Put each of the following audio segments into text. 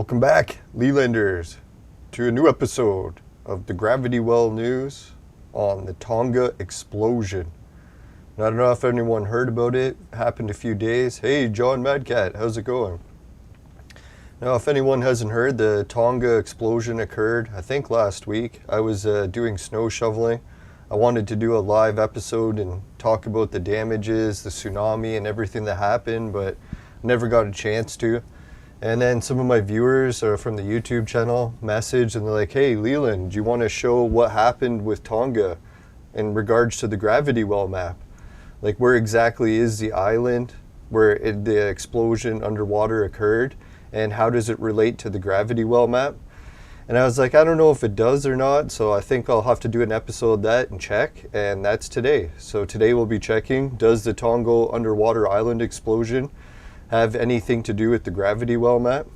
Welcome back, Lelanders, to a new episode of the Gravity Well news on the Tonga Explosion. Now, I don't know if anyone heard about it. It happened a few days. Hey, John Madcat, how's it going? Now, if anyone hasn't heard, the Tonga Explosion occurred, I think last week. I was doing snow shoveling. I wanted to do a live episode and talk about the damages, the tsunami, and everything that happened, but never got a chance to. And then some of my viewers from the YouTube channel messaged and they're like, hey, Leland, do you want to show what happened with Tonga in regards to the gravity well map? Like, where exactly is the island where the explosion underwater occurred, and how does it relate to the gravity well map? And I was like, I don't know if it does or not, so I think I'll have to do an episode of that and check, and that's today. So today we'll be checking, does the Tonga underwater island explosion have anything to do with the gravity well map?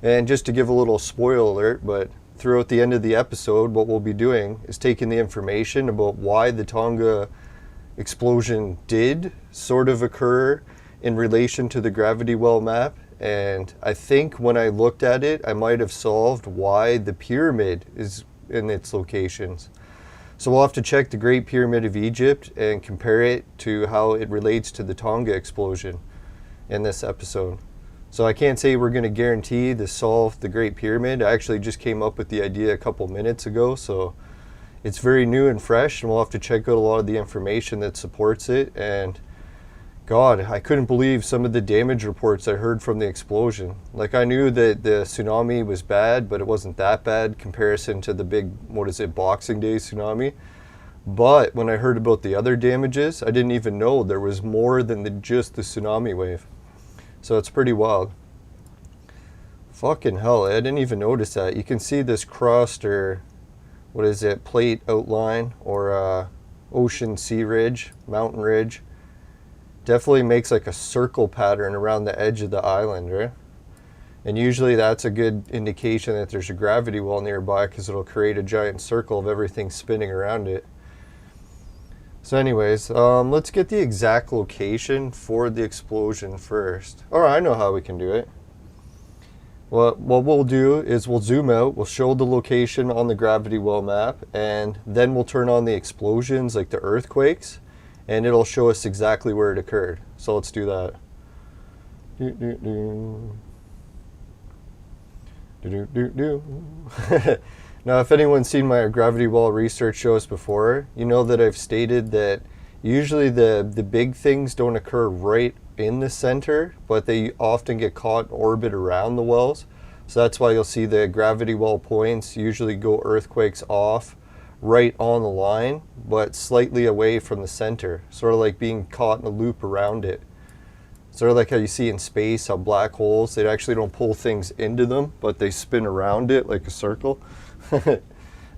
And just to give a little spoiler alert, but throughout the end of the episode, what we'll be doing is taking the information about why the Tonga explosion did sort of occur in relation to the gravity well map. And I think when I looked at it, I might have solved why the pyramid is in its locations. So we'll have to check the Great Pyramid of Egypt and compare it to how it relates to the Tonga explosion in this episode. So I can't say we're going to guarantee to solve the Great Pyramid. I actually just came up with the idea a couple minutes ago, so it's very new and fresh, and we'll have to check out a lot of the information that supports it. And God, I couldn't believe some of the damage reports I heard from the explosion. Like, I knew that the tsunami was bad, but it wasn't that bad in comparison to the big, Boxing Day tsunami. But when I heard about the other damages, I didn't even know there was more than just the tsunami wave. So it's pretty wild. Fucking hell, I didn't even notice that. You can see this crust, or plate outline, or ocean sea ridge, mountain ridge. Definitely makes like a circle pattern around the edge of the island, right? And usually that's a good indication that there's a gravity well nearby, because it'll create a giant circle of everything spinning around it. So anyways, let's get the exact location for the explosion first. Alright, I know how we can do it. What we'll do is we'll zoom out, we'll show the location on the gravity well map, and then we'll turn on the explosions, like the earthquakes, and it'll show us exactly where it occurred. So let's do that. Now, if anyone's seen my gravity well research shows before, you know that I've stated that usually the big things don't occur right in the center, but they often get caught in orbit around the wells. So that's why you'll see the gravity well points usually go earthquakes off right on the line, but slightly away from the center, sort of like being caught in a loop around it. Sort of like how you see in space, how black holes, they actually don't pull things into them, but they spin around it like a circle.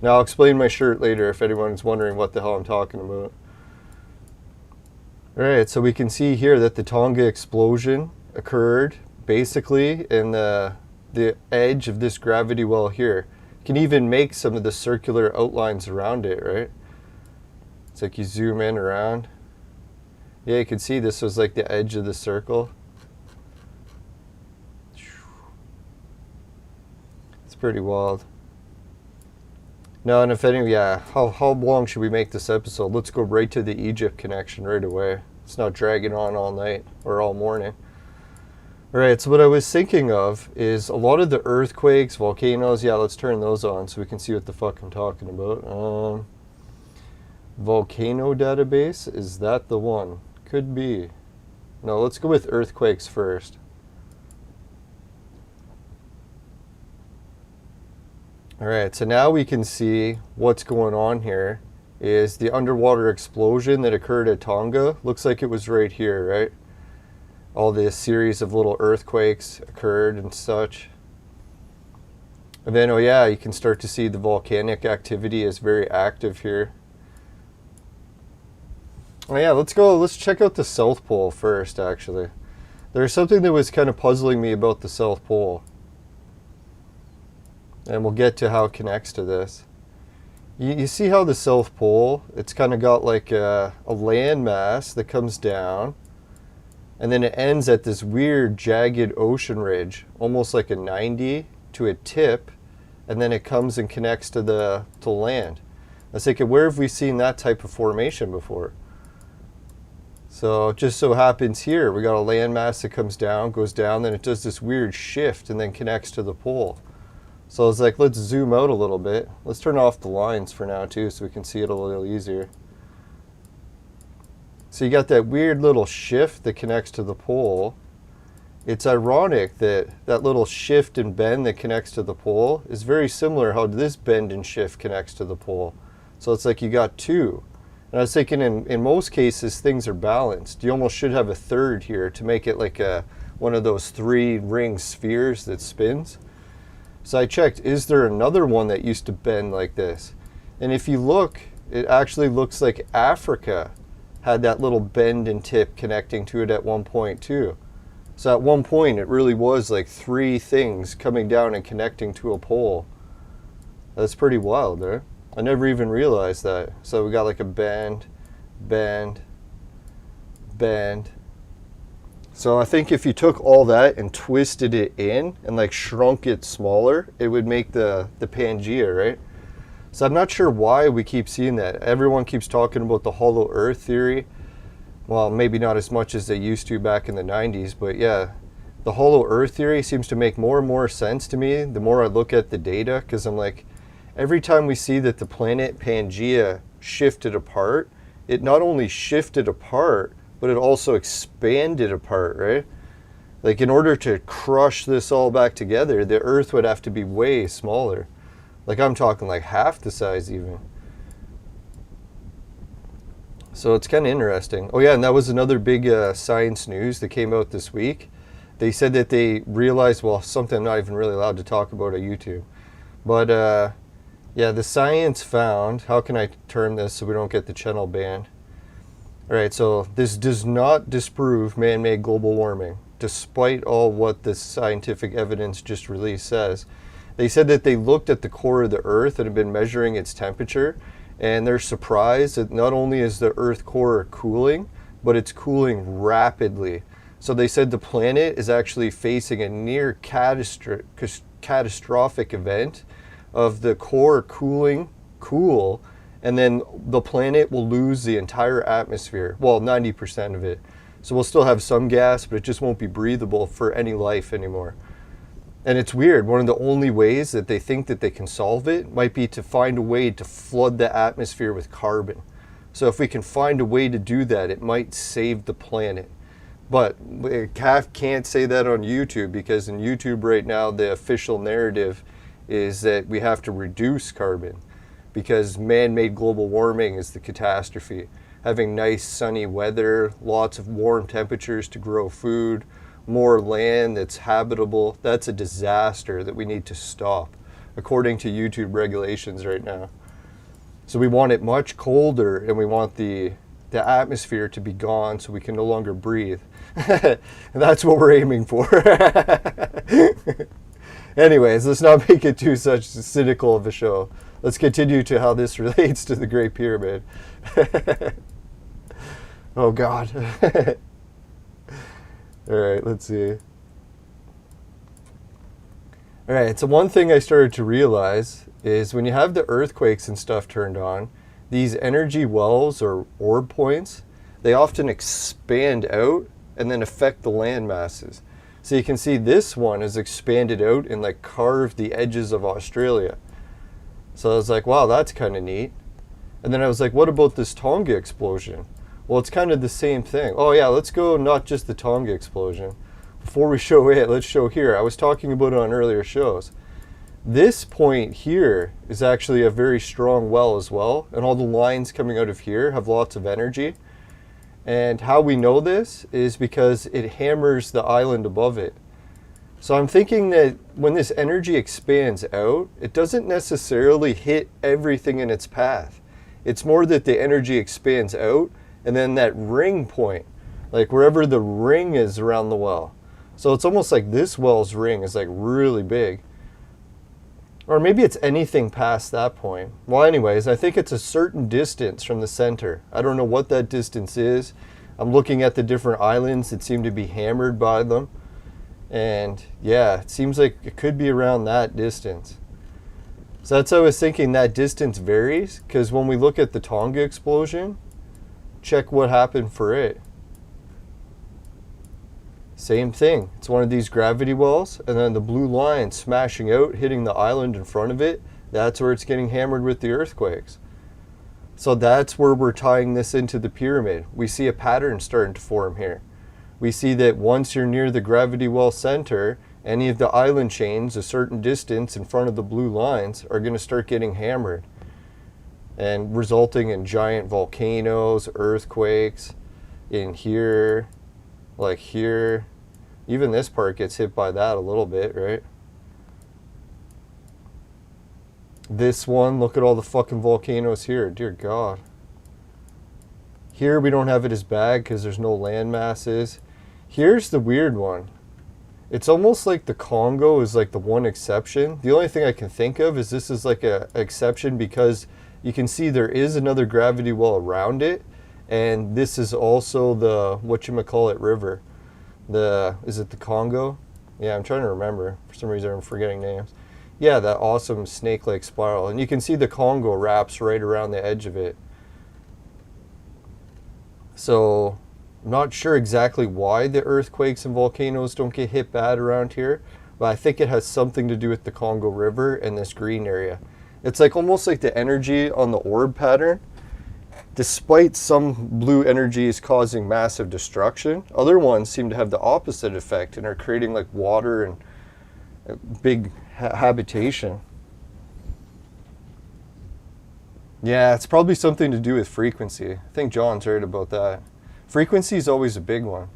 Now, I'll explain my shirt later if anyone's wondering what the hell I'm talking about. Alright, so we can see here that the Tonga explosion occurred basically in the edge of this gravity well here. You can even make some of the circular outlines around it, right? It's like you zoom in around. Yeah, you can see this was like the edge of the circle. It's pretty wild. No, and if any, yeah, how long should we make this episode? Let's go right to the Egypt connection right away. It's not dragging on all night or all morning. Alright, so what I was thinking of is a lot of the earthquakes, volcanoes, yeah, let's turn those on so we can see what the fuck I'm talking about. Volcano database, is that the one? Could be. No, let's go with earthquakes first. Alright, so now we can see what's going on here is the underwater explosion that occurred at Tonga. Looks like it was right here, right? All this series of little earthquakes occurred and such. And then, oh yeah, you can start to see the volcanic activity is very active here. Oh yeah, let's check out the South Pole first, actually. There's something that was kind of puzzling me about the South Pole. And we'll get to how it connects to this. You see how the South Pole, it's kind of got like a land mass that comes down. and then it ends at this weird jagged ocean ridge, almost like a 90 to a tip, and then it comes and connects to the land. I was thinking, where have we seen that type of formation before? So it just so happens here, we got a landmass that comes down, goes down, then it does this weird shift and then connects to the pole. So I was like, let's zoom out a little bit. Let's turn off the lines for now too, so we can see it a little easier. So you got that weird little shift that connects to the pole. It's ironic that that little shift and bend that connects to the pole is very similar how this bend and shift connects to the pole. So it's like you got two. And I was thinking in most cases things are balanced. You almost should have a third here to make it like one of those 3 ring spheres that spins. So I checked, is there another one that used to bend like this? And if you look, it actually looks like Africa had that little bend and tip connecting to it at one point too. So at one point it really was like 3 things coming down and connecting to a pole. That's pretty wild, right? I never even realized that. So we got like a bend, bend, bend. So I think if you took all that and twisted it in and like shrunk it smaller, it would make the Pangea, right? So I'm not sure why we keep seeing that. Everyone keeps talking about the hollow earth theory. Well, maybe not as much as they used to back in the 90s, but yeah, the hollow earth theory seems to make more and more sense to me the more I look at the data, because I'm like, every time we see that the planet Pangea shifted apart, it not only shifted apart, but it also expanded apart, right? Like in order to crush this all back together, the Earth would have to be way smaller. Like I'm talking like half the size even. So it's kind of interesting. Oh yeah, and that was another big science news that came out this week. They said that they realized, well, something I'm not even really allowed to talk about on YouTube. But yeah, the science found, how can I term this so we don't get the channel banned? All right, so this does not disprove man-made global warming, despite all what the scientific evidence just released says. They said that they looked at the core of the Earth and have been measuring its temperature, and they're surprised that not only is the Earth core cooling, but it's cooling rapidly. So they said the planet is actually facing a near catastrophic event of the core cool, and then the planet will lose the entire atmosphere, well, 90% of it. So we'll still have some gas, but it just won't be breathable for any life anymore. And it's weird, one of the only ways that they think that they can solve it might be to find a way to flood the atmosphere with carbon. So if we can find a way to do that, it might save the planet. But we can't say that on YouTube, because in YouTube right now, the official narrative is that we have to reduce carbon because man-made global warming is the catastrophe. Having nice sunny weather, lots of warm temperatures to grow food, more land that's habitable, that's a disaster that we need to stop, according to YouTube regulations right now. So we want it much colder, and we want the atmosphere to be gone so we can no longer breathe. And that's what we're aiming for. Anyways, let's not make it too such cynical of a show. Let's continue to how this relates to the Great Pyramid. Oh God. All right, let's see. All right, so one thing I started to realize is when you have the earthquakes and stuff turned on, these energy wells or orb points, they often expand out and then affect the land masses. So you can see this one is expanded out and like carved the edges of Australia. So I was like, wow, that's kind of neat. And then I was like, what about this Tonga explosion? Well, it's kind of the same thing. Oh yeah, let's go not just the Tonga explosion. Before we show it, let's show here. I was talking about it on earlier shows. This point here is actually a very strong well as well, and all the lines coming out of here have lots of energy. And how we know this is because it hammers the island above it. So I'm thinking that when this energy expands out, it doesn't necessarily hit everything in its path. It's more that the energy expands out, and then that ring point, like wherever the ring is around the well. So it's almost like this well's ring is like really big. Or maybe it's anything past that point. Well, anyways, I think it's a certain distance from the center. I don't know what that distance is. I'm looking at the different islands that seem to be hammered by them. And yeah, it seems like it could be around that distance. So that's what I was thinking, that distance varies, because when we look at the Tonga explosion, check what happened for it. Same thing. It's one of these gravity wells, and then the blue line smashing out, hitting the island in front of it. That's where it's getting hammered with the earthquakes. So that's where we're tying this into the pyramid. We see a pattern starting to form here. We see that once you're near the gravity well center, any of the island chains a certain distance in front of the blue lines are going to start getting hammered and resulting in giant volcanoes, earthquakes in here, like here. Even this part gets hit by that a little bit, right? This one, look at all the fucking volcanoes here. Dear God. Here we don't have it as bad because there's no land masses. Here's the weird one. It's almost like the Congo is like the one exception. The only thing I can think of is this is like a exception because you can see there is another gravity well around it. And this is also the, whatchamacallit river. Is it the Congo? Yeah, I'm trying to remember. For some reason I'm forgetting names. Yeah, that awesome snake-like spiral. And you can see the Congo wraps right around the edge of it. So, I'm not sure exactly why the earthquakes and volcanoes don't get hit bad around here, but I think it has something to do with the Congo River and this green area. It's like almost like the energy on the orb pattern. Despite some blue energies causing massive destruction, other ones seem to have the opposite effect and are creating like water and big habitation. Yeah, it's probably something to do with frequency. I think John's right about that. Frequency is always a big one.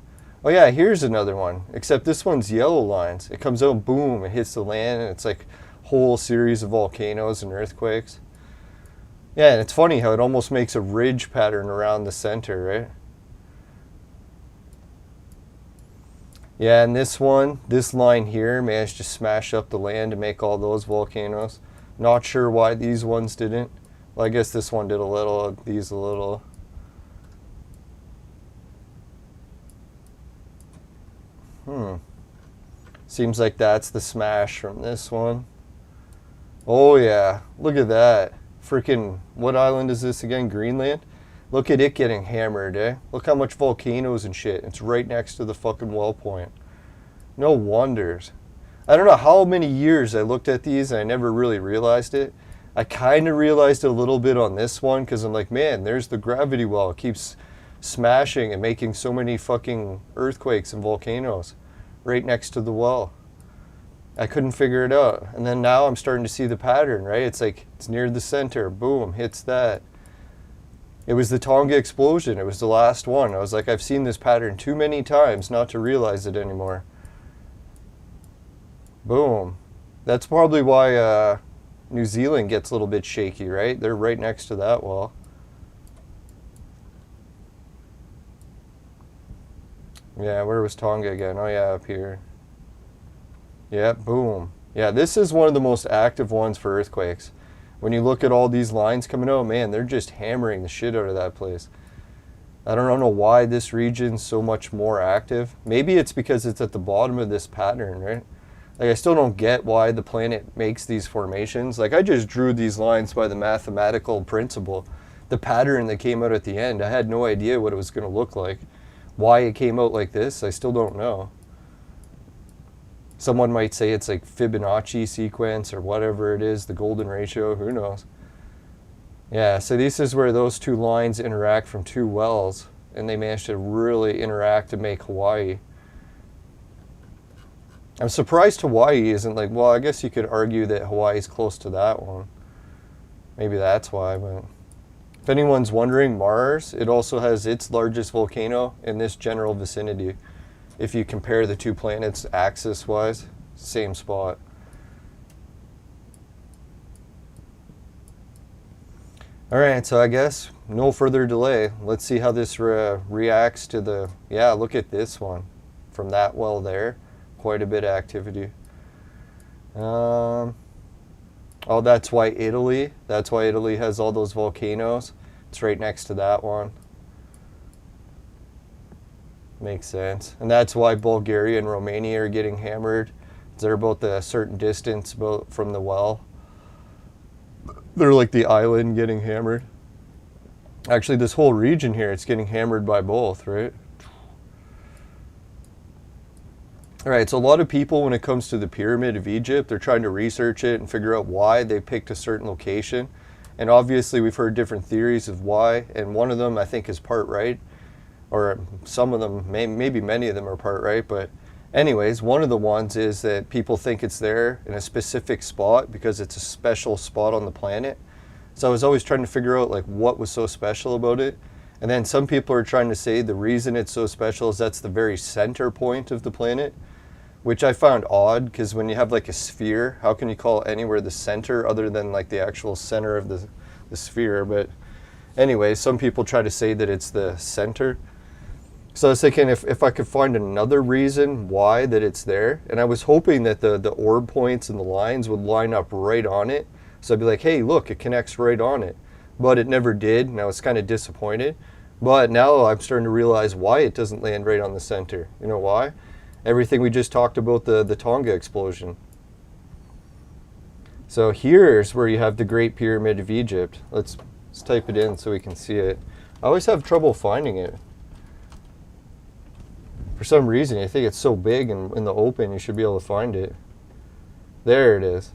Oh yeah, here's another one, except this one's yellow lines. It comes out, boom, it hits the land, and it's like a whole series of volcanoes and earthquakes. Yeah, and it's funny how it almost makes a ridge pattern around the center, right? Yeah, and this one, this line here managed to smash up the land to make all those volcanoes. Not sure why these ones didn't. Well, I guess this one did a little, these a little. Seems like that's the smash from this one. Oh yeah, look at that. Freaking, what island is this again? Greenland? Look at it getting hammered, eh? Look how much volcanoes and shit. It's right next to the fucking well point. No wonders. I don't know how many years I looked at these and I never really realized it. I kind of realized it a little bit on this one because I'm like, man, there's the gravity well. It keeps smashing and making so many fucking earthquakes and volcanoes right next to the well. I couldn't figure it out. And then now I'm starting to see the pattern, right? It's like, it's near the center. Boom, hits that. It was the Tonga Explosion. It was the last one. I was like, I've seen this pattern too many times not to realize it anymore. Boom. That's probably why New Zealand gets a little bit shaky, right? They're right next to that wall. Yeah, where was Tonga again? Oh yeah, up here. Yeah, boom. Yeah, this is one of the most active ones for earthquakes. When you look at all these lines coming out, man, they're just hammering the shit out of that place. I don't know why this region's so much more active. Maybe it's because it's at the bottom of this pattern, right? Like, I still don't get why the planet makes these formations. Like, I just drew these lines by the mathematical principle. The pattern that came out at the end, I had no idea what it was going to look like. Why it came out like this, I still don't know. Someone might say it's like Fibonacci sequence or whatever it is, the golden ratio, who knows. Yeah, so this is where those two lines interact from two wells, and they managed to really interact to make Hawaii. I'm surprised Hawaii isn't like, well, I guess you could argue that Hawaii's close to that one. Maybe that's why, but if anyone's wondering, Mars, it also has its largest volcano in this general vicinity. If you compare the two planets axis-wise, same spot. All right, so I guess no further delay. Let's see how this reacts to the, yeah, look at this one. From that well there, quite a bit of activity. Oh, that's why Italy has all those volcanoes. It's right next to that one. Makes sense. And that's why Bulgaria and Romania are getting hammered. They're about a certain distance from the well. They're like the island getting hammered. Actually, this whole region here, it's getting hammered by both, right? All right, so a lot of people, when it comes to the Pyramid of Egypt, they're trying to research it and figure out why they picked a certain location. And obviously, we've heard different theories of why, and one of them, I think, is part right. Or some of them, maybe many of them are part right, but anyways, one of the ones is that people think it's there in a specific spot because it's a special spot on the planet. So I was always trying to figure out like what was so special about it. And then some people are trying to say the reason it's so special is that's the very center point of the planet, which I found odd because when you have like a sphere, how can you call anywhere the center other than like the actual center of the sphere? But anyway, some people try to say that it's the center. So I was thinking if I could find another reason why that it's there, and I was hoping that the orb points and the lines would line up right on it. So I'd be like, hey, look, it connects right on it. But it never did, and I was kind of disappointed. But now I'm starting to realize why it doesn't land right on the center. You know why? Everything we just talked about, the Tonga Explosion. So here's where you have the Great Pyramid of Egypt. Let's type it in so we can see it. I always have trouble finding it. For some reason, I think it's so big and in the open, you should be able to find it. There it is.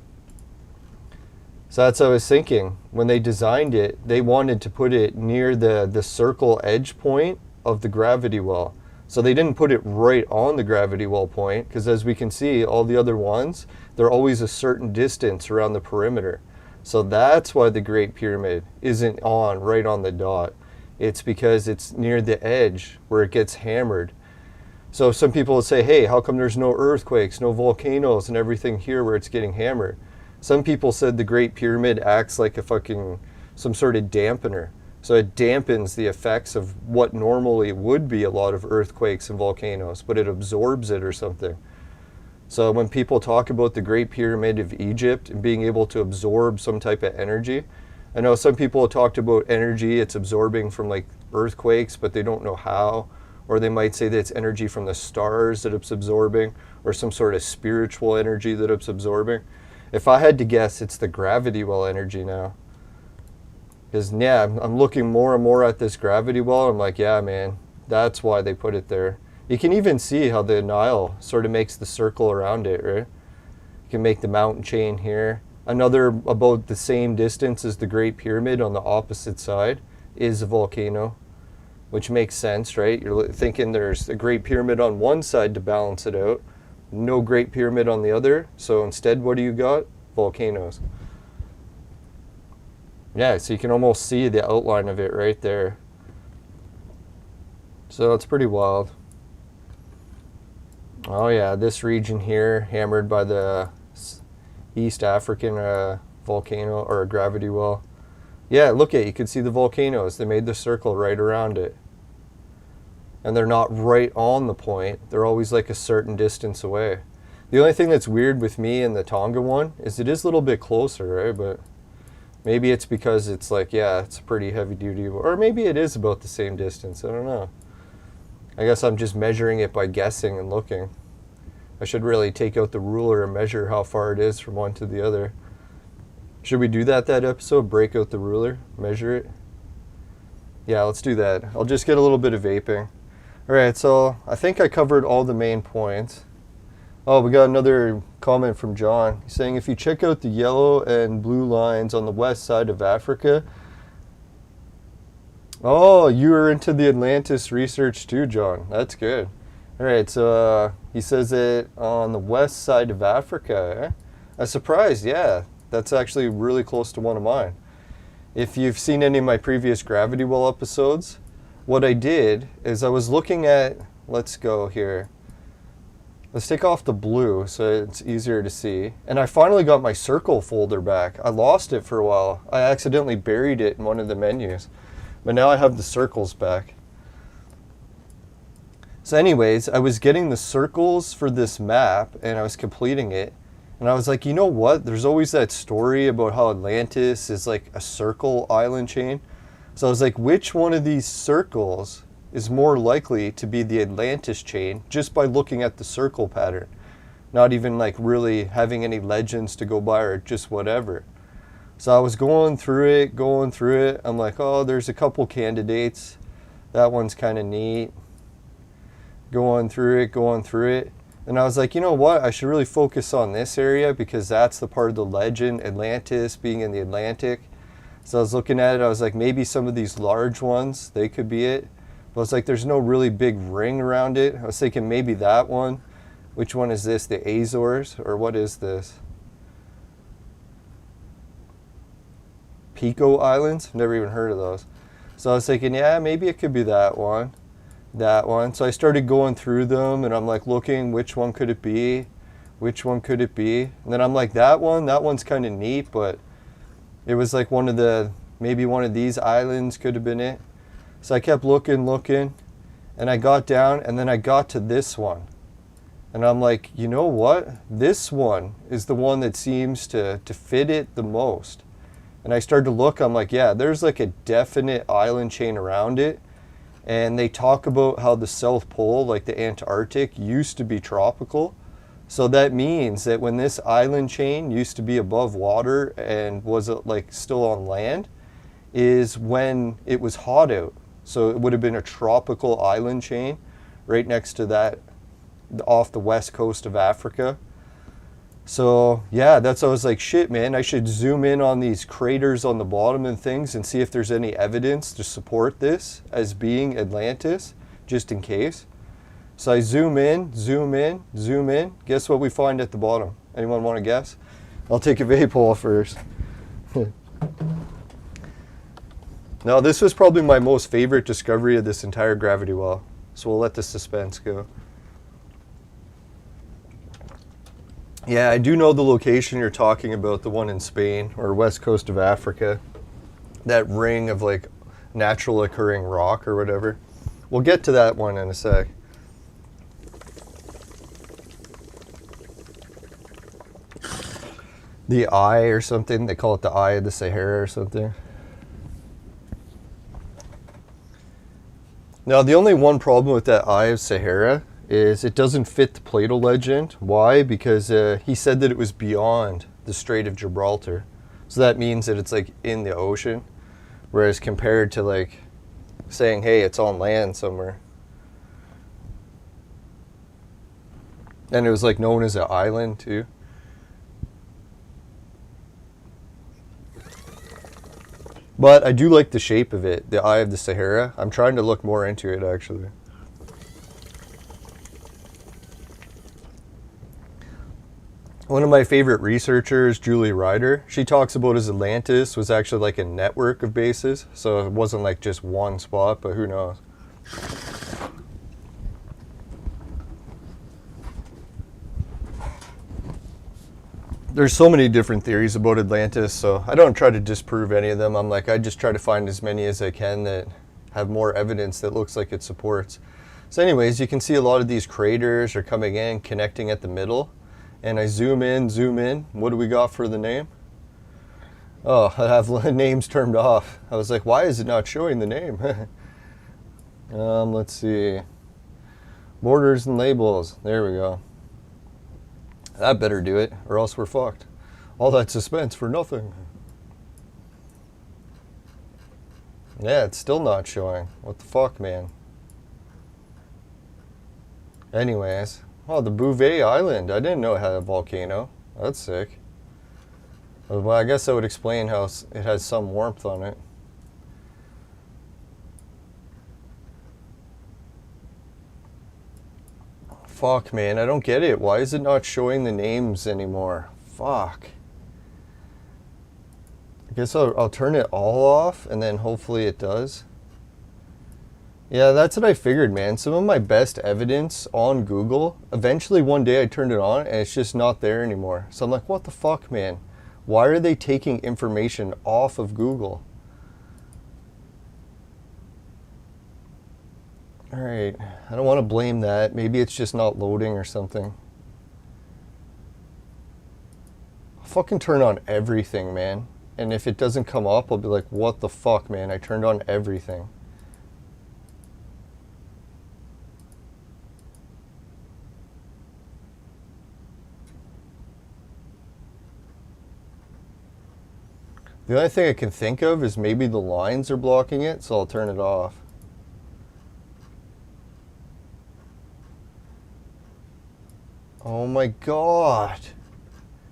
So that's what I was thinking. When they designed it, they wanted to put it near the circle edge point of the gravity well. So they didn't put it right on the gravity well point, because as we can see, all the other ones, they're always a certain distance around the perimeter. So that's why the Great Pyramid isn't right on the dot. It's because it's near the edge where it gets hammered. So some people will say, hey, how come there's no earthquakes, no volcanoes and everything here where it's getting hammered? Some people said the Great Pyramid acts like some sort of dampener. So it dampens the effects of what normally would be a lot of earthquakes and volcanoes, but it absorbs it or something. So when people talk about the Great Pyramid of Egypt and being able to absorb some type of energy, I know some people have talked about energy it's absorbing from like earthquakes, but they don't know how. Or they might say that it's energy from the stars that it's absorbing, or some sort of spiritual energy that it's absorbing. If I had to guess, it's the gravity well energy now. Because, yeah, I'm looking more and more at this gravity well. I'm like, yeah, man, that's why they put it there. You can even see how the Nile sort of makes the circle around it, right? You can make the mountain chain here. Another about the same distance as the Great Pyramid on the opposite side is a volcano. Which makes sense, right? You're thinking there's a Great Pyramid on one side to balance it out, no Great Pyramid on the other. So instead, what do you got? Volcanoes. Yeah, so you can almost see the outline of it right there. So it's pretty wild. Oh yeah, this region here, hammered by the East African volcano or a gravity well. Yeah, look at it. You can see the volcanoes. They made the circle right around it. And they're not right on the point. They're always like a certain distance away. The only thing that's weird with me and the Tonga one is it is a little bit closer, right? But maybe it's because it's like, yeah, it's pretty heavy duty. Or maybe it is about the same distance. I don't know. I guess I'm just measuring it by guessing and looking. I should really take out the ruler and measure how far it is from one to the other. Should we do that episode? Break out the ruler, measure it? Yeah, let's do that. I'll just get a little bit of vaping. All right, so I think I covered all the main points. Oh, we got another comment from John. He's saying, if you check out the yellow and blue lines on the west side of Africa. Oh, you are into the Atlantis research too, John. That's good. All right, so he says it on the west side of Africa. I'm surprised, yeah. That's actually really close to one of mine. If you've seen any of my previous gravity well episodes, what I did is I was looking at, let's go here. Let's take off the blue so it's easier to see. And I finally got my circle folder back. I lost it for a while. I accidentally buried it in one of the menus. But now I have the circles back. So anyways, I was getting the circles for this map and I was completing it. And I was like, you know what? There's always that story about how Atlantis is like a circle island chain. So I was like, which one of these circles is more likely to be the Atlantis chain just by looking at the circle pattern. Not even like really having any legends to go by or just whatever. So I was going through it. I'm like, oh, there's a couple candidates. That one's kind of neat. Going through it. And I was like, you know what? I should really focus on this area because that's the part of the legend, Atlantis being in the Atlantic. So I was looking at it. I was like, maybe some of these large ones, they could be it. But I was like, there's no really big ring around it. I was thinking maybe that one. Which one is this? The Azores? Or what is this? Pico Islands? Never even heard of those. So I was thinking, yeah, maybe it could be that one. That one. So I started going through them and I'm like looking, which one could it be? Which one could it be? And then I'm like, that one's kind of neat, but it was like one of the, maybe one of these islands could have been it. So I kept looking, and I got down and then I got to this one. And I'm like, you know what? This one is the one that seems to fit it the most. And I started to look, I'm like, yeah, there's like a definite island chain around it. And they talk about how the South Pole, like the Antarctic, used to be tropical. So that means that when this island chain used to be above water and was like still on land, is when it was hot out. So it would have been a tropical island chain right next to that, off the west coast of Africa. So yeah, that's I was like, shit, man, I should zoom in on these craters on the bottom and things and see if there's any evidence to support this as being Atlantis, just in case. So I zoom in. Guess what we find at the bottom? Anyone want to guess? I'll take a Vapor first. Now this was probably my most favorite discovery of this entire gravity well. So we'll let the suspense go. Yeah, I do know the location you're talking about, the one in Spain or west coast of Africa. That ring of like natural occurring rock or whatever. We'll get to that one in a sec. The eye or something, they call it the eye of the Sahara or something. Now the only one problem with that eye of Sahara is it doesn't fit the Plato legend. Why? Because he said that it was beyond the Strait of Gibraltar. So that means that it's like in the ocean. Whereas compared to like saying, hey, it's on land somewhere. And it was like known as an island too. But I do like the shape of it, the eye of the Sahara. I'm trying to look more into it actually. One of my favorite researchers, Julie Ryder, she talks about as Atlantis was actually like a network of bases. So it wasn't like just one spot, but who knows. There's so many different theories about Atlantis, so I don't try to disprove any of them. I'm like, I just try to find as many as I can that have more evidence that looks like it supports. So anyways, you can see a lot of these craters are coming in, connecting at the middle. And I zoom in. What do we got for the name? Oh, I have names turned off. I was like, why is it not showing the name? Let's see. Borders and labels. There we go. That better do it, or else we're fucked. All that suspense for nothing. Yeah, it's still not showing. What the fuck, man? Anyways. Oh, the Bouvet Island. I didn't know it had a volcano. That's sick. Well, I guess that would explain how it has some warmth on it. Fuck, man. I don't get it. Why is it not showing the names anymore? Fuck. I guess I'll turn it all off, and then hopefully it does. Yeah, that's what I figured, man. Some of my best evidence on Google, eventually one day I turned it on and it's just not there anymore. So I'm like, what the fuck, man? Why are they taking information off of Google? All right, I don't want to blame that. Maybe it's just not loading or something. I'll fucking turn on everything, man. And if it doesn't come up, I'll be like, what the fuck, man? I turned on everything. The only thing I can think of is maybe the lines are blocking it, so I'll turn it off. Oh my god.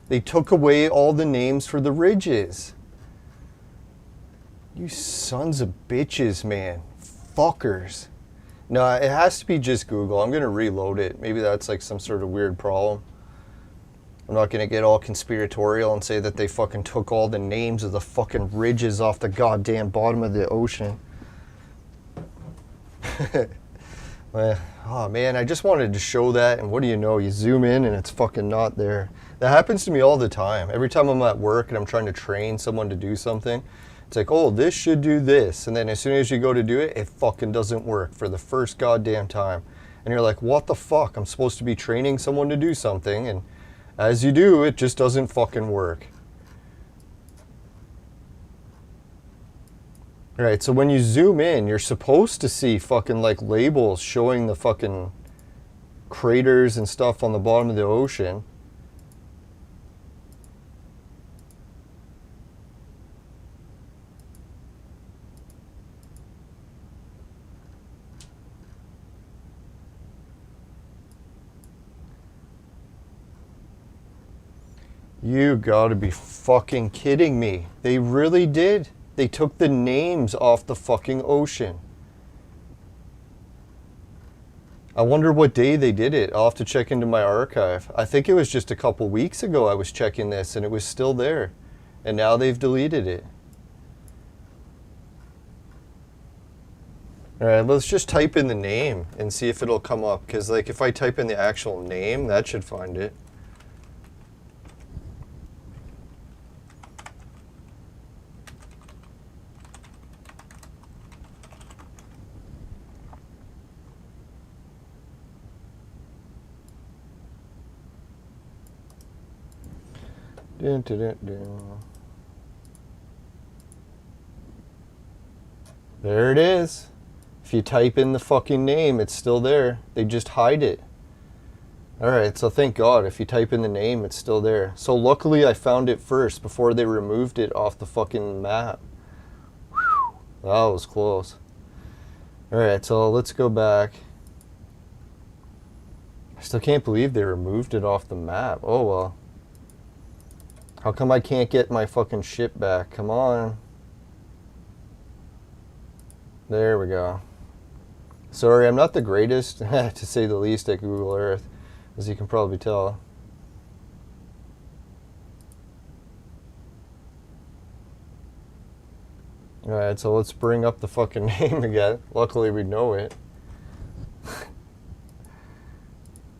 They took away all the names for the ridges. You sons of bitches, man. Fuckers. No, it has to be just Google. I'm going to reload it. Maybe that's like some sort of weird problem. I'm not going to get all conspiratorial and say that they fucking took all the names of the fucking ridges off the goddamn bottom of the ocean. Well, oh man, I just wanted to show that, and what do you know? You zoom in and it's fucking not there. That happens to me all the time. Every time I'm at work and I'm trying to train someone to do something, it's like, oh, this should do this. And then as soon as you go to do it, it fucking doesn't work for the first goddamn time. And you're like, what the fuck? I'm supposed to be training someone to do something, and as you do, it just doesn't fucking work. Alright, so when you zoom in, you're supposed to see fucking like labels showing the fucking craters and stuff on the bottom of the ocean. You gotta be fucking kidding me. They really did. They took the names off the fucking ocean. I wonder what day they did it. I'll have to check into my archive. I think it was just a couple weeks ago I was checking this and it was still there. And now they've deleted it. Alright, let's just type in the name and see if it'll come up. Because like if I type in the actual name, that should find it. Dun, dun, dun, dun. There it is. If you type in the fucking name, it's still there. They just hide it. Alright, so thank God. If you type in the name, it's still there. So luckily I found it first before they removed it off the fucking map. Whew, that was close. Alright, so let's go back. I still can't believe they removed it off the map. Oh well. How come I can't get my fucking ship back? Come on. There we go. Sorry, I'm not the greatest, to say the least, at Google Earth, as you can probably tell. Alright, so let's bring up the fucking name again. Luckily we know it.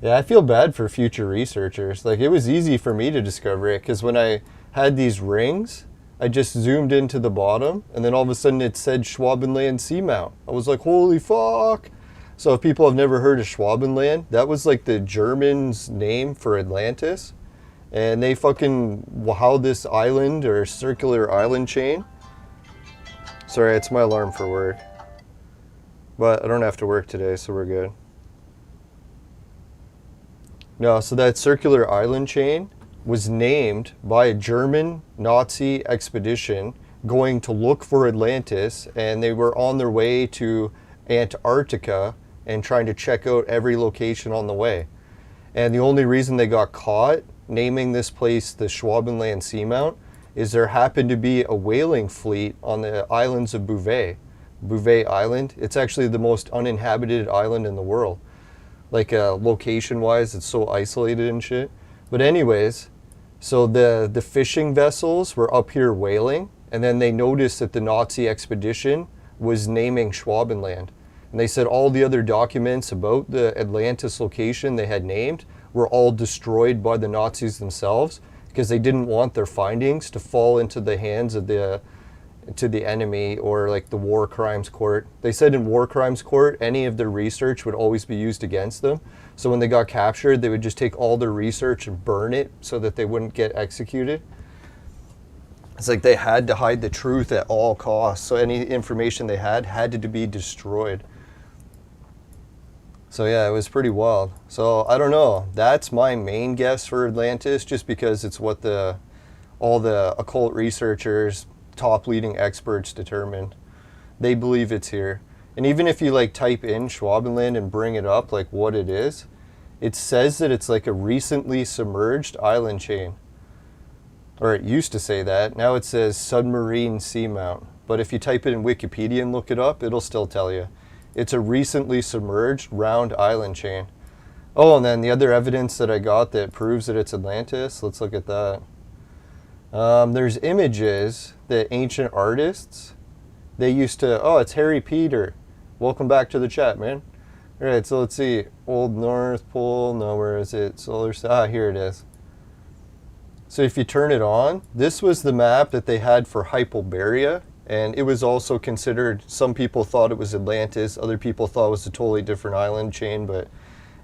Yeah, I feel bad for future researchers. Like, it was easy for me to discover it, because when I had these rings, I just zoomed into the bottom, and then all of a sudden it said Schwabenland Seamount. I was like, holy fuck! So if people have never heard of Schwabenland, that was like the Germans' name for Atlantis. And they fucking, how this island, or circular island chain. Sorry, it's my alarm for work. But I don't have to work today, so we're good. No, so that circular island chain was named by a German Nazi expedition going to look for Atlantis, and they were on their way to Antarctica and trying to check out every location on the way. And the only reason they got caught naming this place the Schwabenland Seamount is there happened to be a whaling fleet on the islands of Bouvet. Bouvet Island. It's actually the most uninhabited island in the world. Like location-wise, it's so isolated and shit. But anyways, so the fishing vessels were up here whaling, and then they noticed that the Nazi expedition was naming Schwabenland. And they said all the other documents about the Atlantis location they had named were all destroyed by the Nazis themselves, because they didn't want their findings to fall into the hands of the enemy, or like the war crimes court. They said in war crimes court, any of their research would always be used against them. So when they got captured, they would just take all their research and burn it so that they wouldn't get executed. It's like they had to hide the truth at all costs. So any information they had to be destroyed. So yeah, it was pretty wild. So I don't know. That's my main guess for Atlantis, just because it's what all the occult researchers top leading experts determined. They believe it's here. And even if you like type in Schwabenland and bring it up, like what it is, it says that it's like a recently submerged island chain. Or it used to say that. Now it says submarine seamount. But if you type it in Wikipedia and look it up, it'll still tell you. It's a recently submerged round island chain. Oh, and then the other evidence that I got that proves that it's Atlantis, let's look at that. There's images that ancient artists, they used to, oh, it's Harry Peter. Welcome back to the chat, man. All right, so let's see. Old North Pole, no, where is it? Solar, here it is. So if you turn it on, this was the map that they had for Hyperborea, and it was also considered, some people thought it was Atlantis, other people thought it was a totally different island chain, but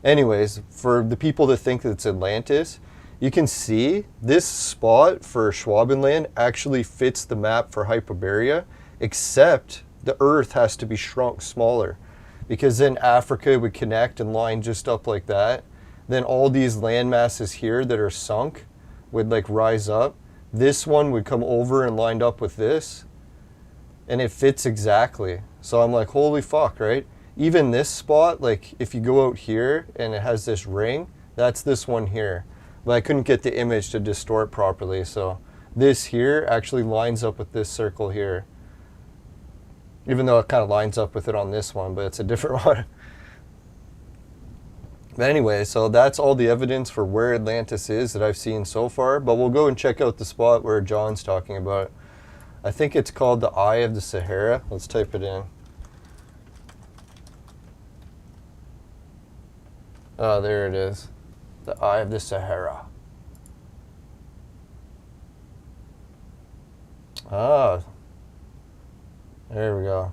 anyways, for the people that think that it's Atlantis, you can see this spot for Schwabenland actually fits the map for Hyperborea, except the Earth has to be shrunk smaller, because then Africa would connect and line just up like that. Then all these land masses here that are sunk would like rise up. This one would come over and lined up with this, and it fits exactly. So I'm like, holy fuck, right? Even this spot, like if you go out here and it has this ring, that's this one here. But I couldn't get the image to distort properly, so this here actually lines up with this circle here. Even though it kind of lines up with it on this one, but it's a different one. But anyway, so that's all the evidence for where Atlantis is that I've seen so far. But we'll go and check out the spot where John's talking about. I think it's called the Eye of the Sahara. Let's type it in. Oh, there it is. The Eye of the Sahara. Ah, there we go.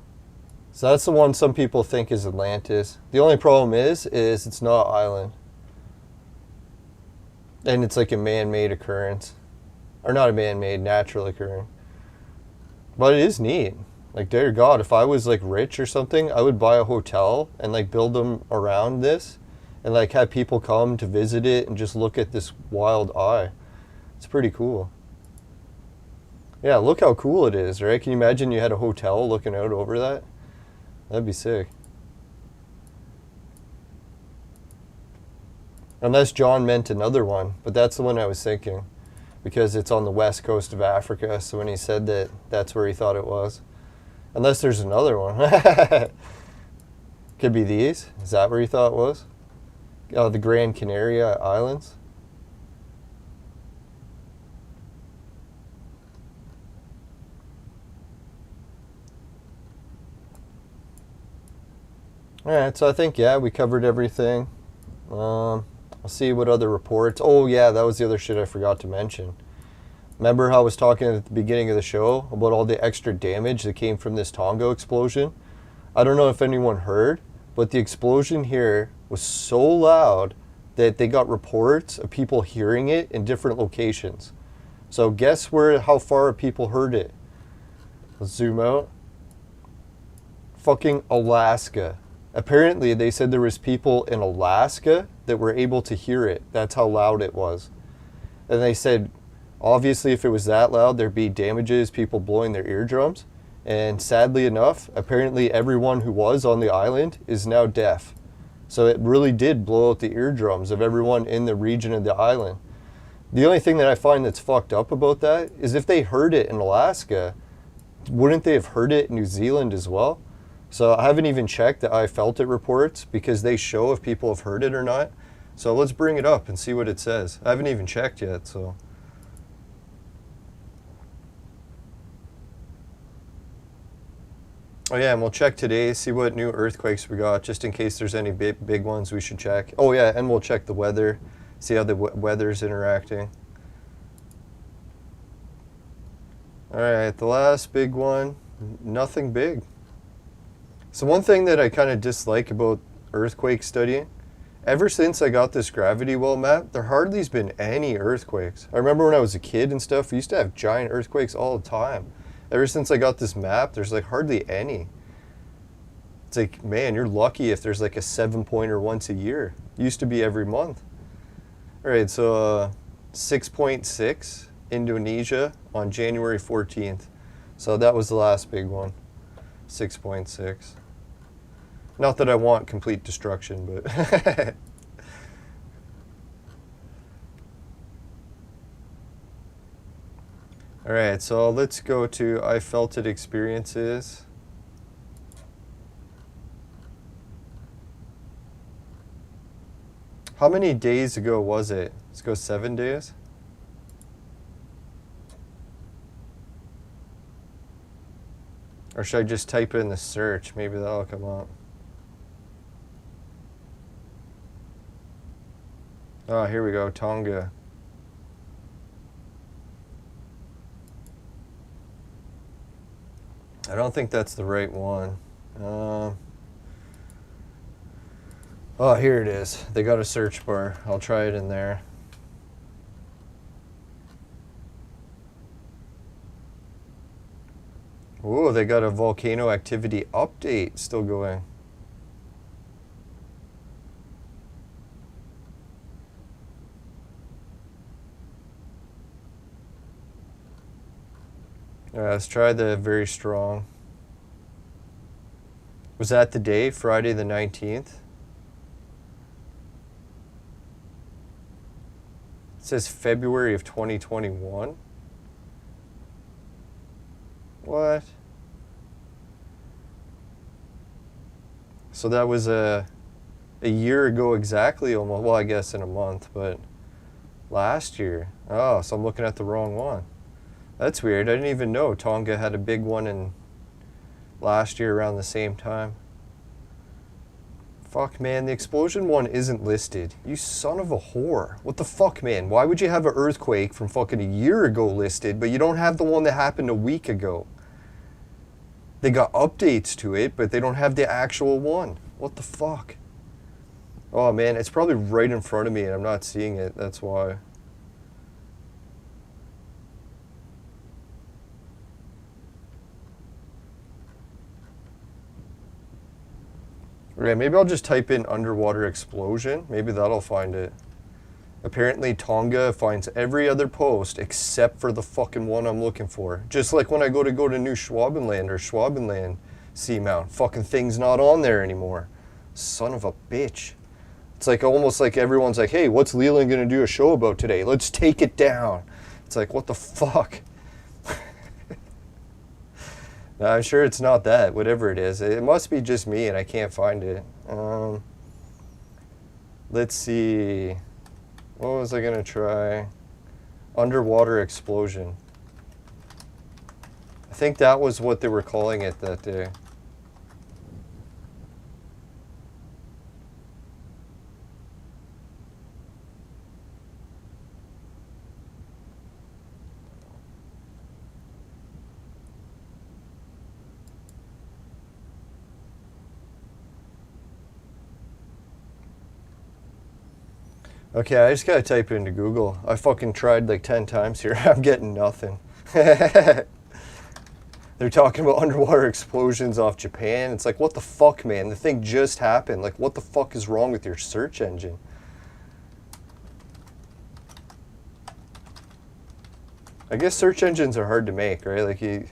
So that's the one some people think is Atlantis. The only problem is it's not island. And it's like a man-made occurrence. Or not a man-made, natural occurrence. But it is neat. Like, dear God, if I was like rich or something, I would buy a hotel and like build them around this. And like have people come to visit it and just look at this wild eye. It's pretty cool. Yeah, look how cool it is, right? Can you imagine you had a hotel looking out over that? That'd be sick. Unless John meant another one, but that's the one I was thinking. Because it's on the west coast of Africa, so when he said that, that's where he thought it was. Unless there's another one. Could be these. Is that where he thought it was? Oh, the Gran Canaria Islands. Alright, so I think, yeah, we covered everything. I'll see what other reports. Oh, yeah, that was the other shit I forgot to mention. Remember how I was talking at the beginning of the show about all the extra damage that came from this Tonga explosion? I don't know if anyone heard, but the explosion here was so loud that they got reports of people hearing it in different locations. So guess how far people heard it? Let's zoom out. Fucking Alaska. Apparently they said there was people in Alaska that were able to hear it. That's how loud it was. And they said, obviously if it was that loud, there'd be damages, people blowing their eardrums. And sadly enough, apparently everyone who was on the island is now deaf. So it really did blow out the eardrums of everyone in the region of the island. The only thing that I find that's fucked up about that is if they heard it in Alaska, wouldn't they have heard it in New Zealand as well? So I haven't even checked the I Felt It reports because they show if people have heard it or not. So let's bring it up and see what it says. I haven't even checked yet, so. Oh yeah, and we'll check today, see what new earthquakes we got, just in case there's any big ones we should check. Oh yeah, and we'll check the weather, see how the weather's interacting. Alright, the last big one, nothing big. So one thing that I kind of dislike about earthquake studying, ever since I got this gravity well map, there hardly has been any earthquakes. I remember when I was a kid and stuff, we used to have giant earthquakes all the time. Ever since I got this map, there's like hardly any. It's like, man, you're lucky if there's like a 7-pointer once a year. Used to be every month. All right, so 6.6 Indonesia on January 14th. So that was the last big one, 6.6. Not that I want complete destruction, but all right, so let's go to I Felt It experiences. How many days ago was it? Let's go 7 days. Or should I just type it in the search? Maybe that'll come up. Oh, here we go, Tonga. I don't think that's the right one. Oh, here it is. They got a search bar. I'll try it in there. Ooh, they got a volcano activity update still going. Let's try the very strong. Was that the day, Friday the 19th? It says February of 2021. What? So that was a year ago exactly, almost. Well, I guess in a month, but last year. Oh, so I'm looking at the wrong one. That's weird. I didn't even know Tonga had a big one in last year around the same time. Fuck, man, the explosion one isn't listed. You son of a whore. What the fuck, man? Why would you have an earthquake from fucking a year ago listed, but you don't have the one that happened a week ago? They got updates to it, but they don't have the actual one. What the fuck? Oh, man, it's probably right in front of me and I'm not seeing it. That's why. Okay, maybe I'll just type in underwater explosion. Maybe that'll find it. Apparently Tonga finds every other post except for the fucking one I'm looking for. Just like when I go to New Schwabenland or Schwabenland Seamount. Fucking thing's not on there anymore. Son of a bitch. It's like almost like everyone's like, hey, what's Leland gonna do a show about today? Let's take it down. It's like, what the fuck? No, I'm sure it's not that, whatever it is. It must be just me and I can't find it. Let's see. What was I gonna try? Underwater explosion. I think that was what they were calling it that day. Okay, I just gotta type it into Google. I fucking tried like 10 times here. I'm getting nothing. They're talking about underwater explosions off Japan. It's like, what the fuck, man? The thing just happened. Like, what the fuck is wrong with your search engine? I guess search engines are hard to make, right? Like, you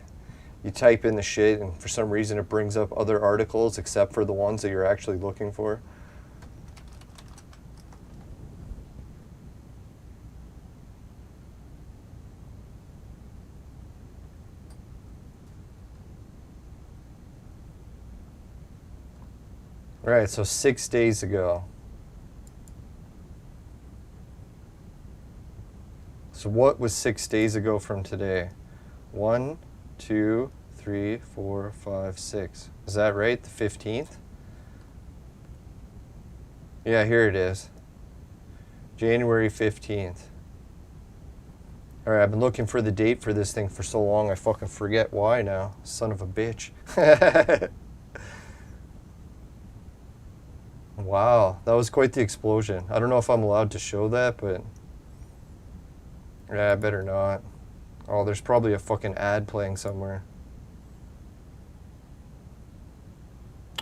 type in the shit and for some reason it brings up other articles except for the ones that you're actually looking for. Right, so 6 days ago. So what was 6 days ago from today? 1, 2, 3, 4, 5, 6. Is that right? The 15th? Yeah, here it is. January 15th. Alright, I've been looking for the date for this thing for so long, I fucking forget why now. Son of a bitch. Wow, that was quite the explosion. I don't know if I'm allowed to show that, but yeah, I better not. Oh, there's probably a fucking ad playing somewhere.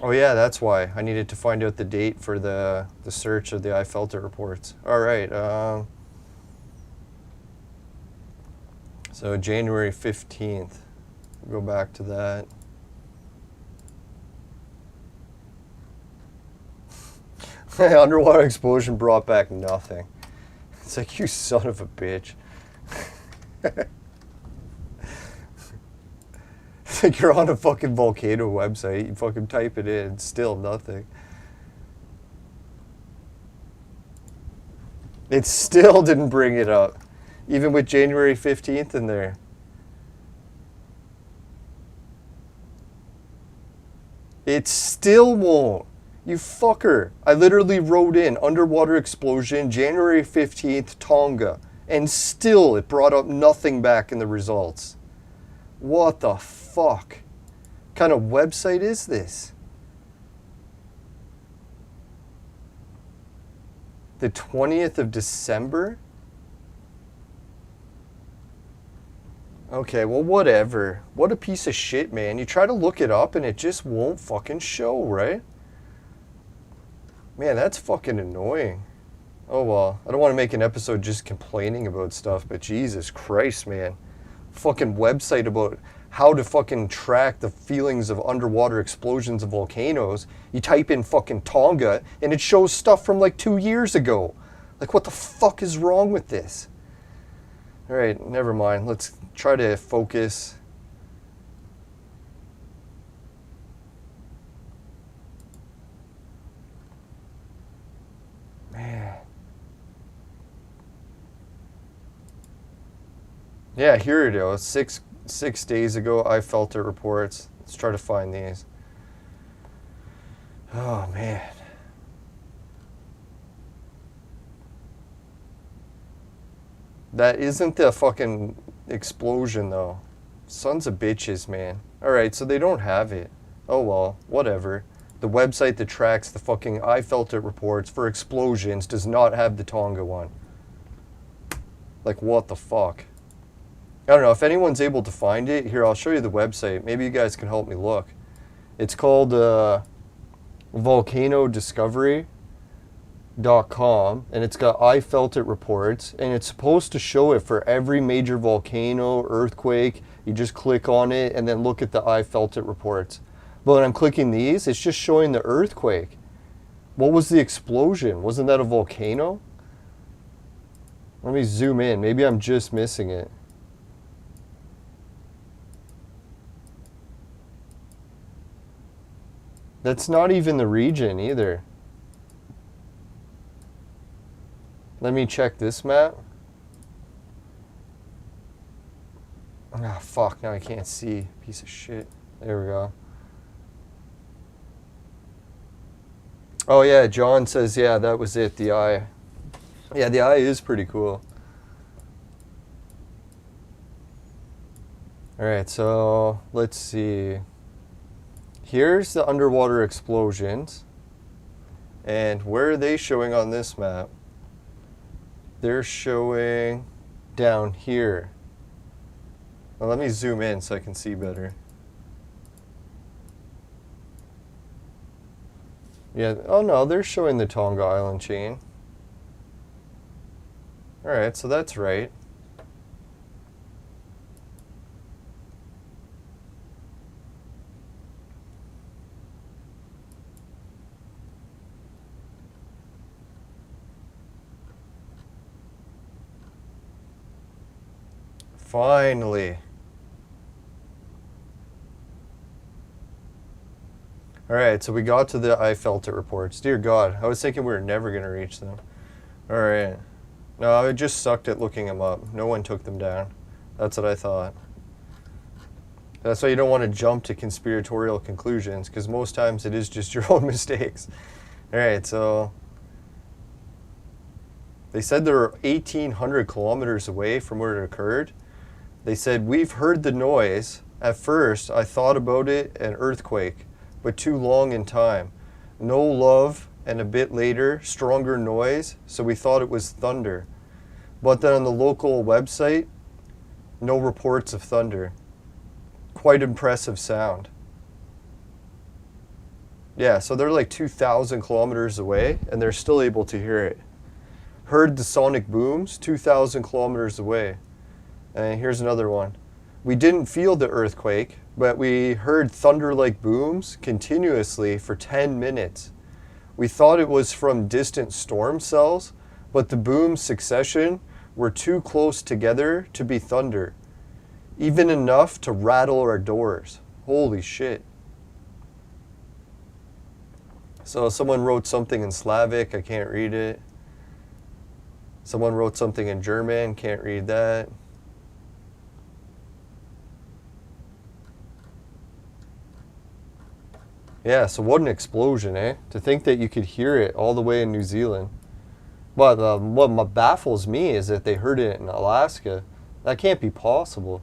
Oh yeah, that's why. I needed to find out the date for the search of the I Felt It reports. Alright, so January 15th. Go back to that. Underwater explosion brought back nothing. It's like, you son of a bitch. It's like you're on a fucking Volcano website. You fucking type it in, it's still nothing. It still didn't bring it up. Even with January 15th in there. It still won't. You fucker. I literally wrote in underwater explosion, January 15th, Tonga. And still it brought up nothing back in the results. What the fuck? What kind of website is this? The 20th of December? Okay, well, whatever. What a piece of shit, man. You try to look it up and it just won't fucking show, right? Man, that's fucking annoying. Oh, well. I don't want to make an episode just complaining about stuff, but Jesus Christ, man. Fucking website about how to fucking track the feelings of underwater explosions of volcanoes. You type in fucking Tonga and it shows stuff from like 2 years ago. Like, what the fuck is wrong with this? All right, never mind. Let's try to focus. Man. Yeah, here it is. Six days ago, I felt it reports. Let's try to find these. Oh, man. That isn't the fucking explosion, though. Sons of bitches, man. Alright, so they don't have it. Oh, well, whatever. The website that tracks the fucking I felt it reports for explosions does not have the Tonga one. Like, what the fuck? I don't know, if anyone's able to find it, here, I'll show you the website. Maybe you guys can help me look. It's called volcanodiscovery.com, and it's got I felt it reports, and it's supposed to show it for every major volcano, earthquake. You just click on it and then look at the I felt it reports. But when I'm clicking these, it's just showing the earthquake. What was the explosion? Wasn't that a volcano? Let me zoom in. Maybe I'm just missing it. That's not even the region either. Let me check this map. Ah, fuck, now I can't see. Piece of shit. There we go. Oh yeah, John says, yeah, that was it, the eye. Yeah, the eye is pretty cool. Alright, so let's see. Here's the underwater explosions. And where are they showing on this map? They're showing down here. Well, let me zoom in so I can see better. Yeah, oh no, they're showing the Tonga Island chain. Alright, so that's right. Finally. Alright, so we got to the I felt it reports. Dear God, I was thinking we were never going to reach them. Alright. No, I just sucked at looking them up. No one took them down. That's what I thought. That's why you don't want to jump to conspiratorial conclusions, because most times it is just your own mistakes. Alright, so they said they were 1,800 kilometers away from where it occurred. They said, we've heard the noise. At first, I thought about it, an earthquake, but too long in time. No love, and a bit later, stronger noise, so we thought it was thunder. But then on the local website, no reports of thunder. Quite impressive sound. Yeah, so they're like 2,000 kilometers away, and they're still able to hear it. Heard the sonic booms, 2,000 kilometers away. And here's another one. We didn't feel the earthquake, but we heard thunder-like booms continuously for 10 minutes. We thought it was from distant storm cells, but the boom's succession were too close together to be thunder, even enough to rattle our doors. Holy shit. So someone wrote something in Slavic, I can't read it. Someone wrote something in German, can't read that. Yeah, so what an explosion, eh? To think that you could hear it all the way in New Zealand. But what baffles me is that they heard it in Alaska. That can't be possible.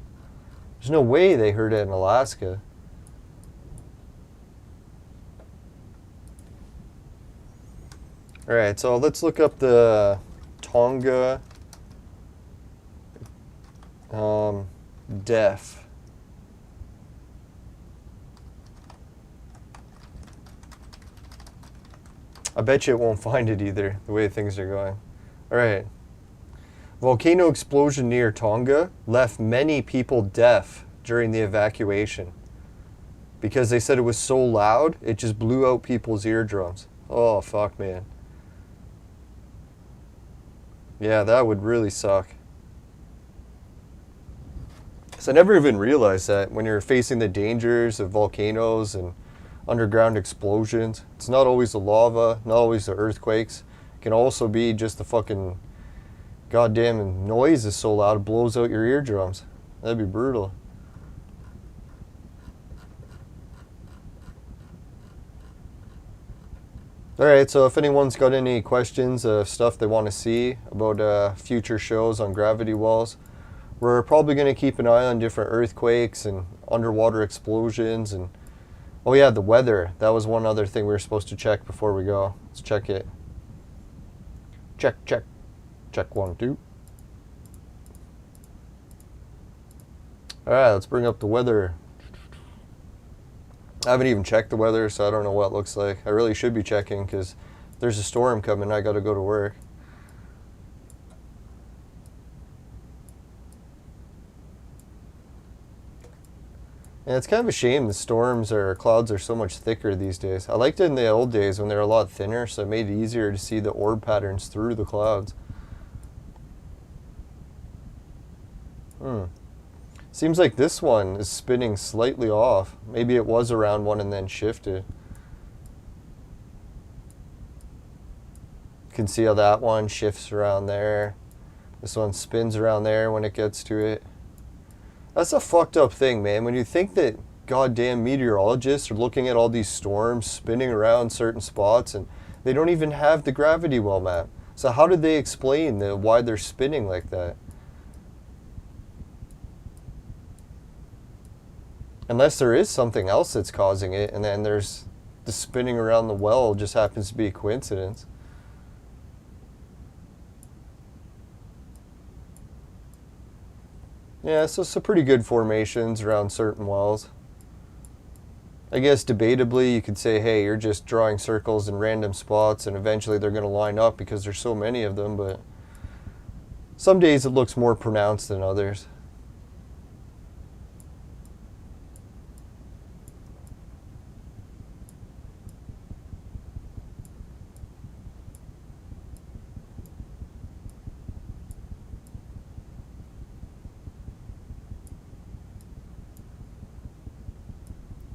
There's no way they heard it in Alaska. Alright, so let's look up the Tonga def. I bet you it won't find it either, the way things are going. Alright. Volcano explosion near Tonga left many people deaf during the evacuation. Because they said it was so loud, it just blew out people's eardrums. Oh, fuck, man. Yeah, that would really suck. So I never even realized that when you're facing the dangers of volcanoes and underground explosions, it's not always the lava, not always the earthquakes. It can also be just the fucking goddamn noise is so loud it blows out your eardrums. That'd be brutal. Alright, so if anyone's got any questions of stuff they want to see about future shows on gravity wells, we're probably going to keep an eye on different earthquakes and underwater explosions. And oh yeah, the weather. That was one other thing we were supposed to check before we go. Let's check it. Check, check. Check 1, 2. Alright, let's bring up the weather. I haven't even checked the weather, so I don't know what it looks like. I really should be checking because there's a storm coming. I got to go to work. And it's kind of a shame the storms or clouds are so much thicker these days. I liked it in the old days when they were a lot thinner, so it made it easier to see the orb patterns through the clouds. Seems like this one is spinning slightly off. Maybe it was around one and then shifted. You can see how that one shifts around there. This one spins around there when it gets to it. That's a fucked up thing, man. When you think that goddamn meteorologists are looking at all these storms spinning around certain spots and they don't even have the gravity well map. So how did they explain why they're spinning like that? Unless there is something else that's causing it, and then there's the spinning around the well just happens to be a coincidence. Yeah, so some pretty good formations around certain wells. I guess debatably you could say, hey, you're just drawing circles in random spots and eventually they're going to line up because there's so many of them, but some days it looks more pronounced than others.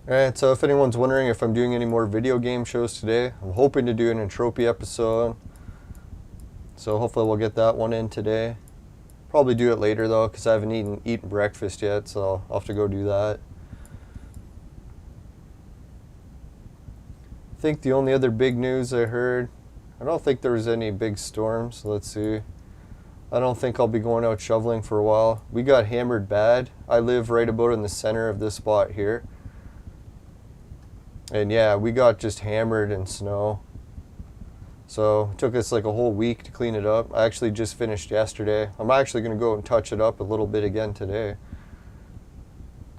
Alright, so if anyone's wondering if I'm doing any more video game shows today, I'm hoping to do an Entropia episode. So hopefully we'll get that one in today. Probably do it later though, because I haven't eaten breakfast yet, so I'll have to go do that. I think the only other big news I heard, I don't think there was any big storms. Let's see. I don't think I'll be going out shoveling for a while. We got hammered bad. I live right about in the center of this spot here. And yeah, we got just hammered in snow. So it took us like a whole week to clean it up. I actually just finished yesterday. I'm actually going to go and touch it up a little bit again today.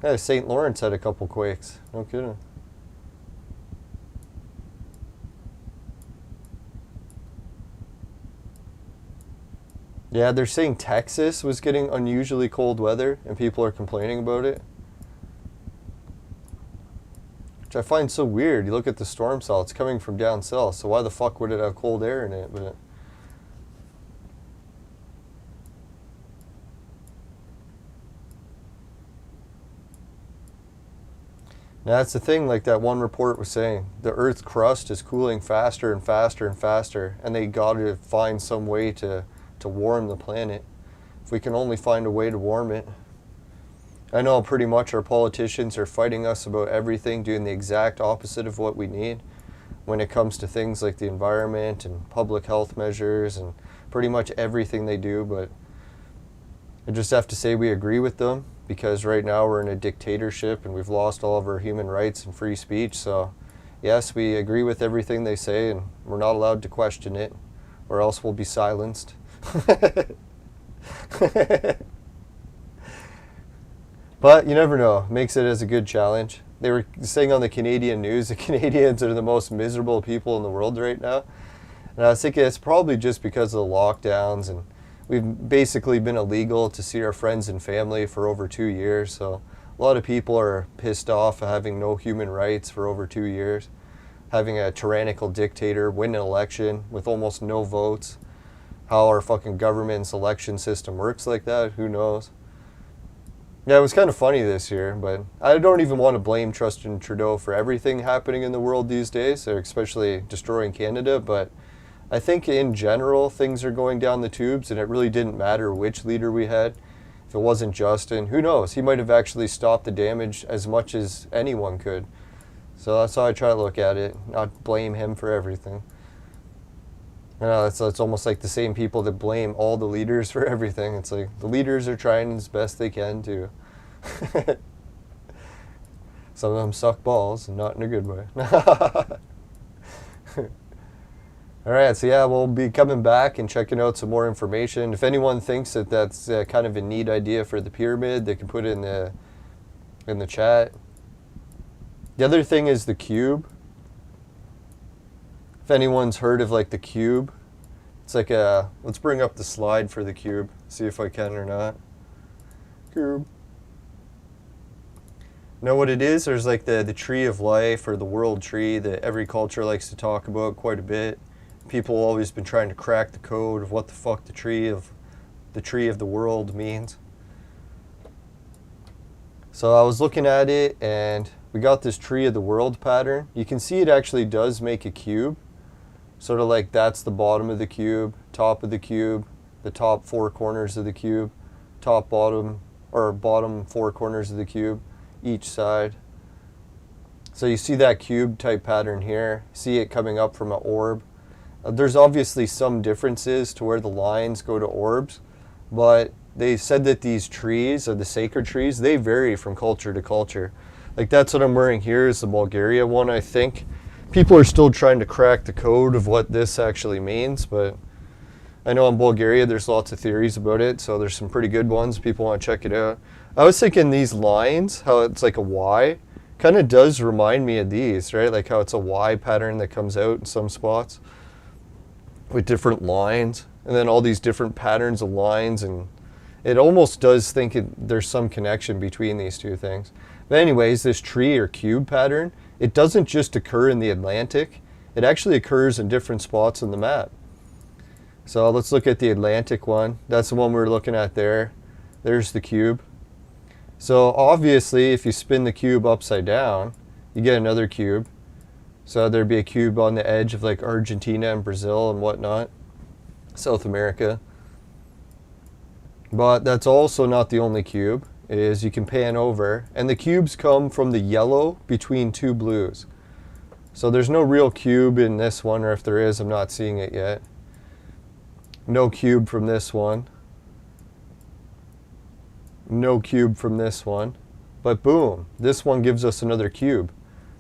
Yeah, St. Lawrence had a couple quakes. No kidding. Yeah, they're saying Texas was getting unusually cold weather, and people are complaining about it. Which I find so weird. You look at the storm cell, it's coming from down south, so why the fuck would it have cold air in it? But now that's the thing, like that one report was saying, the Earth's crust is cooling faster and faster and faster, and they got to find some way to warm the planet. If we can only find a way to warm it. I know pretty much our politicians are fighting us about everything, doing the exact opposite of what we need when it comes to things like the environment and public health measures and pretty much everything they do, but I just have to say we agree with them because right now we're in a dictatorship and we've lost all of our human rights and free speech. So yes, we agree with everything they say and we're not allowed to question it or else we'll be silenced. But you never know. Makes it as a good challenge. They were saying on the Canadian news, the Canadians are the most miserable people in the world right now. And I was thinking it's probably just because of the lockdowns, and we've basically been illegal to see our friends and family for over 2 years. So a lot of people are pissed off at having no human rights for over 2 years, having a tyrannical dictator win an election with almost no votes. How our fucking government's election system works like that, who knows? Yeah, it was kind of funny this year, but I don't even want to blame Justin Trudeau for everything happening in the world these days, especially destroying Canada, but I think in general things are going down the tubes and it really didn't matter which leader we had. If it wasn't Justin, who knows? He might have actually stopped the damage as much as anyone could. So that's how I try to look at it, not blame him for everything. You know, it's almost like the same people that blame all the leaders for everything. It's like the leaders are trying as best they can to. Some of them suck balls, and not in a good way. Alright, so yeah, we'll be coming back and checking out some more information. If anyone thinks that that's kind of a neat idea for the pyramid, they can put it in the chat. The other thing is the cube. If anyone's heard of like the cube, it's like a, let's bring up the slide for the cube, see if I can or not. Cube. Know what it is? There's like the tree of life or the world tree that every culture likes to talk about quite a bit. People always been trying to crack the code of what the fuck the tree of the world means. So I was looking at it and we got this tree of the world pattern. You can see it actually does make a cube. Sort of like that's the bottom of the cube, top of the cube, the top 4 corners of the cube, top, bottom, or bottom 4 corners of the cube, each side. So you see that cube type pattern here, see it coming up from an orb. There's obviously some differences to where the lines go to orbs, but they said that these trees, or the sacred trees, they vary from culture to culture. Like that's what I'm wearing here is the Bulgaria one, I think. People are still trying to crack the code of what this actually means, but I know in Bulgaria there's lots of theories about it, so there's some pretty good ones. People want to check it out. I was thinking these lines, how it's like a Y, kind of does remind me of these, right? Like how it's a Y pattern that comes out in some spots with different lines, and then all these different patterns of lines, and it almost does think there's some connection between these two things. But anyways, this tree or cube pattern, it doesn't just occur in the Atlantic, it actually occurs in different spots on the map. So let's look at the Atlantic one. That's the one we're looking at there. There's the cube. So obviously if you spin the cube upside down, you get another cube. So there'd be a cube on the edge of like Argentina and Brazil and whatnot, South America. But that's also not the only cube. Is you can pan over, and the cubes come from the yellow between 2 blues. So there's no real cube in this one, or if there is, I'm not seeing it yet. No cube from this one. No cube from this one. But boom, this one gives us another cube.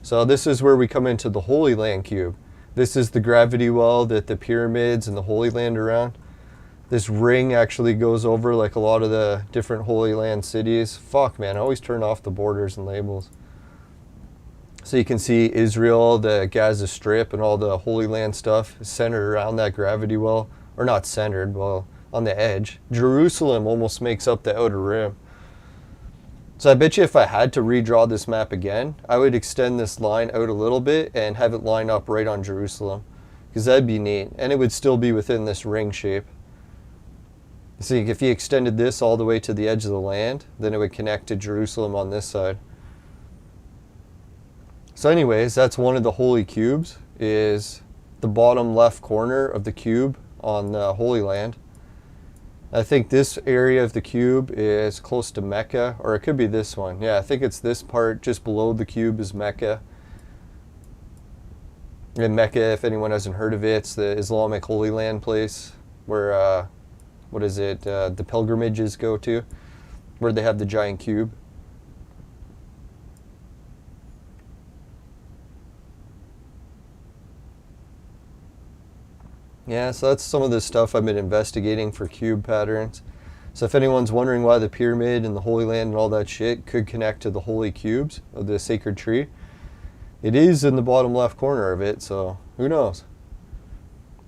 So this is where we come into the Holy Land cube. This is the gravity well that the pyramids and the Holy Land are around. This ring actually goes over like a lot of the different Holy Land cities. Fuck, man, I always turn off the borders and labels. So you can see Israel, the Gaza Strip, and all the Holy Land stuff is centered around that gravity well. Or not centered, well, on the edge. Jerusalem almost makes up the outer rim. So I bet you if I had to redraw this map again, I would extend this line out a little bit and have it line up right on Jerusalem. Because that'd be neat. And it would still be within this ring shape. See, if you extended this all the way to the edge of the land, then it would connect to Jerusalem on this side. So anyways, that's one of the holy cubes, is the bottom left corner of the cube on the Holy Land. I think this area of the cube is close to Mecca, or it could be this one. Yeah, I think it's this part just below the cube is Mecca. And Mecca, if anyone hasn't heard of it, it's the Islamic Holy Land place where, what is it, the pilgrimages go to, where they have the giant cube. Yeah, so that's some of the stuff I've been investigating for cube patterns. So if anyone's wondering why the pyramid and the Holy Land and all that shit could connect to the holy cubes of the sacred tree, it is in the bottom left corner of it, so who knows?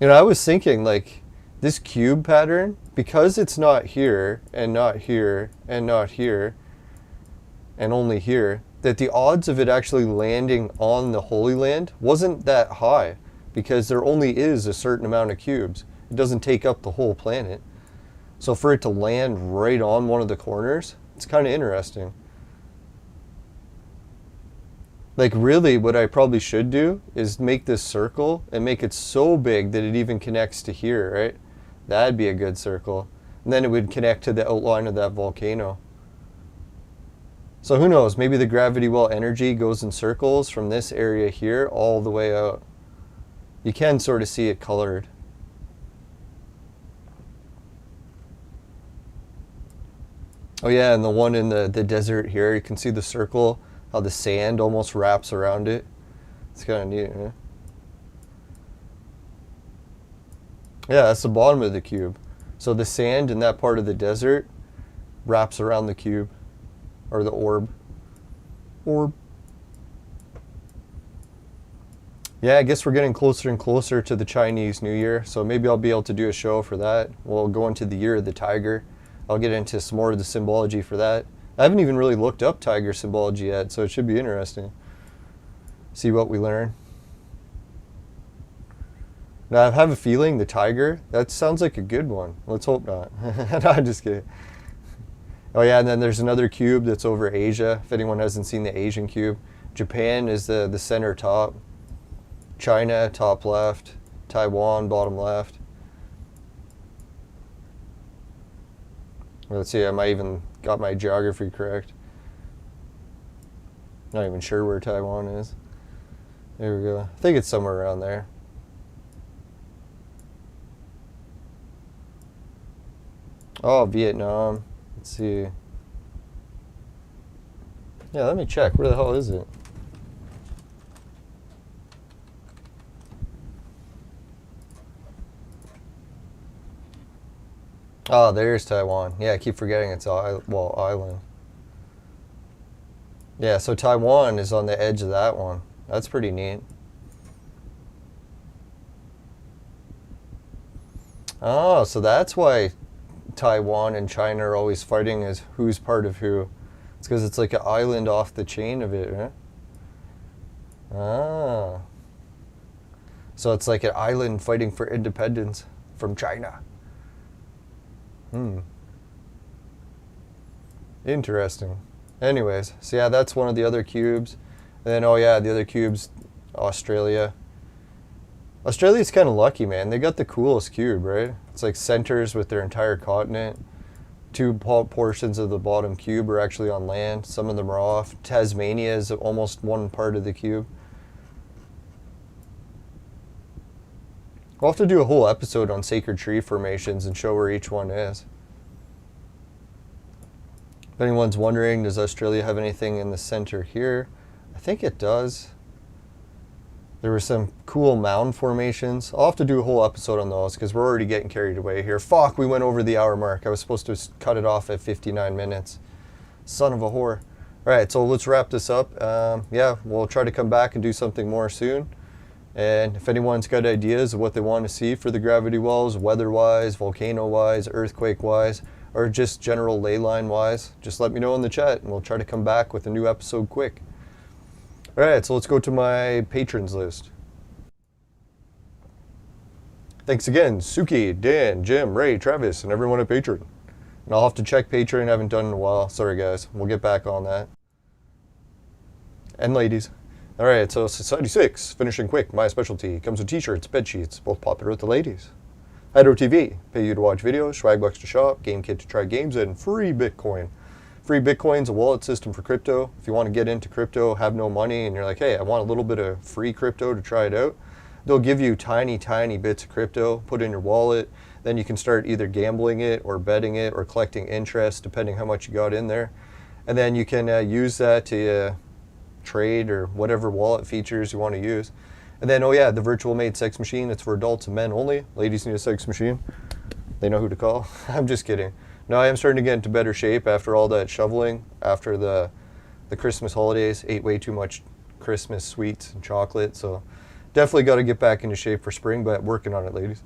You know, I was thinking, like, this cube pattern, because it's not here, and not here, and not here, and only here, that the odds of it actually landing on the Holy Land wasn't that high. Because there only is a certain amount of cubes. It doesn't take up the whole planet. So for it to land right on one of the corners, it's kind of interesting. Like really, what I probably should do is make this circle and make it so big that it even connects to here, right? That'd be a good circle. And then it would connect to the outline of that volcano. So who knows, maybe the gravity well energy goes in circles from this area here all the way out. You can sort of see it colored. Oh yeah, and the one in the desert here, you can see the circle, how the sand almost wraps around it. It's kind of neat, huh? Yeah, that's the bottom of the cube. So the sand in that part of the desert wraps around the cube, or the orb. Yeah, I guess we're getting closer and closer to the Chinese New Year, so maybe I'll be able to do a show for that. We'll go into the Year of the Tiger. I'll get into some more of the symbology for that. I haven't even really looked up tiger symbology yet, so it should be interesting. See what we learn. Now, I have a feeling the tiger, that sounds like a good one. Let's hope not. No, I'm just kidding. Oh yeah, and then there's another cube that's over Asia, if anyone hasn't seen the Asian cube. Japan is the center top. China, top left. Taiwan, bottom left. Let's see, I might even got my geography correct. Not even sure where Taiwan is. There we go. I think it's somewhere around there. Oh, Vietnam. Let's see. Yeah, let me check. Where the hell is it? Oh, there's Taiwan. Yeah, I keep forgetting it's island. Yeah, so Taiwan is on the edge of that one. That's pretty neat. Oh, so that's why Taiwan and China are always fighting as who's part of who. It's because it's like an island off the chain of it, right? Ah. So it's like an island fighting for independence from China. Interesting. Anyways, so yeah, that's one of the other cubes. And then, oh yeah, the other cube's Australia. Australia's kind of lucky, man. They got the coolest cube, right? It's like centers with their entire continent. Two portions of the bottom cube are actually on land. Some of them are off. Tasmania is almost one part of the cube. We'll have to do a whole episode on sacred tree formations and show where each one is. If anyone's wondering, does Australia have anything in the center here? I think it does. There were some cool mound formations. I'll have to do a whole episode on those because we're already getting carried away here. Fuck, we went over the hour mark. I was supposed to cut it off at 59 minutes. Son of a whore. All right, so let's wrap this up. Yeah, we'll try to come back and do something more soon. And if anyone's got ideas of what they want to see for the gravity wells, weather-wise, volcano-wise, earthquake-wise, or just general ley line-wise, just let me know in the chat and we'll try to come back with a new episode quick. Alright, so let's go to my patrons list. Thanks again, Suki, Dan, Jim, Ray, Travis, and everyone at Patreon. And I'll have to check Patreon, I haven't done it in a while. Sorry guys, we'll get back on that. And ladies. Alright, so Society 6, finishing quick, my specialty. Comes with t-shirts, bed sheets, both popular with the ladies. Hydro TV, pay you to watch videos, swagbucks to shop, GameKit to try games, and free Bitcoin. Free Bitcoin's a wallet system for crypto. If you want to get into crypto, have no money, and you're like, hey, I want a little bit of free crypto to try it out, they'll give you tiny, tiny bits of crypto, put in your wallet, then you can start either gambling it or betting it or collecting interest, depending how much you got in there. And then you can use that to trade or whatever wallet features you want to use. And then, oh yeah, the virtual maid sex machine, it's for adults and men only. Ladies need a sex machine. They know who to call. I'm just kidding. No, I am starting to get into better shape after all that shoveling, after the Christmas holidays. Ate way too much Christmas sweets and chocolate, so definitely got to get back into shape for spring, but working on it, ladies.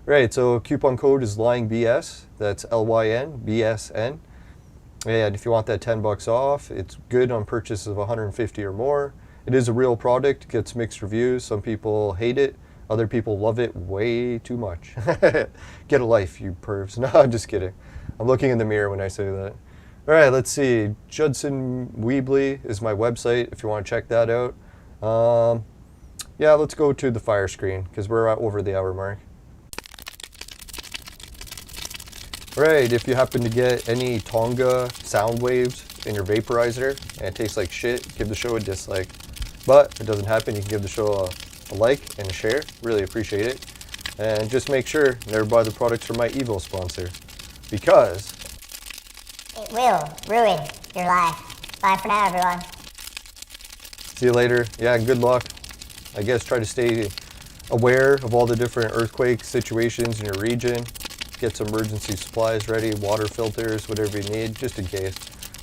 Right, so coupon code is LYNBS. That's LYNBSN. And if you want that $10 off, it's good on purchases of 150 or more. It is a real product, gets mixed reviews. Some people hate it, other people love it way too much. Get a life, you pervs. No, I'm just kidding. I'm looking in the mirror when I say that. All right, let's see. Judson Weebly is my website if you want to check that out. Yeah, let's go to the fire screen because we're over the hour mark. Right, if you happen to get any Tonga sound waves in your vaporizer and it tastes like shit, give the show a dislike. But if it doesn't happen, you can give the show a like and a share. Really appreciate it. And just make sure never buy the products from my evil sponsor, because it will ruin your life. Bye for now, everyone. See you later. Yeah, good luck. I guess try to stay aware of all the different earthquake situations in your region. Get some emergency supplies ready, water filters, whatever you need, just in case.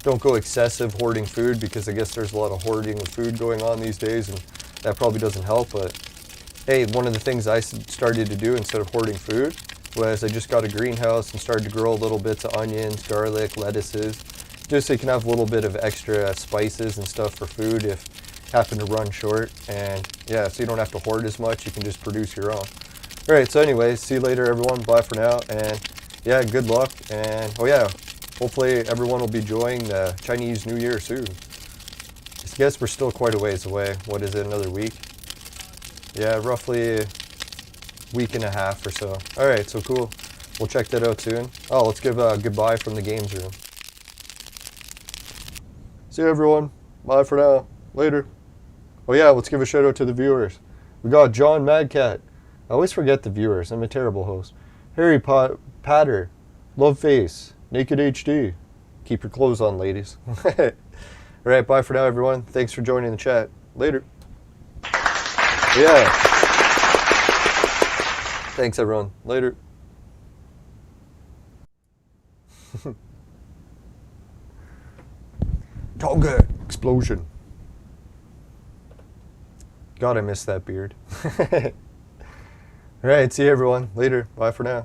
Don't go excessive hoarding food, because I guess there's a lot of hoarding of food going on these days, and that probably doesn't help. But hey, one of the things I started to do instead of hoarding food was I just got a greenhouse and started to grow little bits of onions, garlic, lettuces, just so you can have a little bit of extra spices and stuff for food if you happen to run short. And yeah, so you don't have to hoard as much, you can just produce your own. Alright, so anyways, see you later everyone, bye for now, and yeah, good luck, and oh yeah, hopefully everyone will be enjoying the Chinese New Year soon. I guess we're still quite a ways away. What is it, another week? Yeah, roughly a week and a half or so. Alright, so cool. We'll check that out soon. Oh, let's give a goodbye from the games room. See you everyone. Bye for now. Later. Oh yeah, let's give a shout out to the viewers. We got John Madcat. I always forget the viewers. I'm a terrible host. Harry Patter. Love Face. Naked HD. Keep your clothes on, ladies. Alright, bye for now everyone. Thanks for joining the chat. Later. Yeah. Thanks everyone. Later. Tonga Explosion. God, I miss that beard. Alright, see you everyone. Later. Bye for now.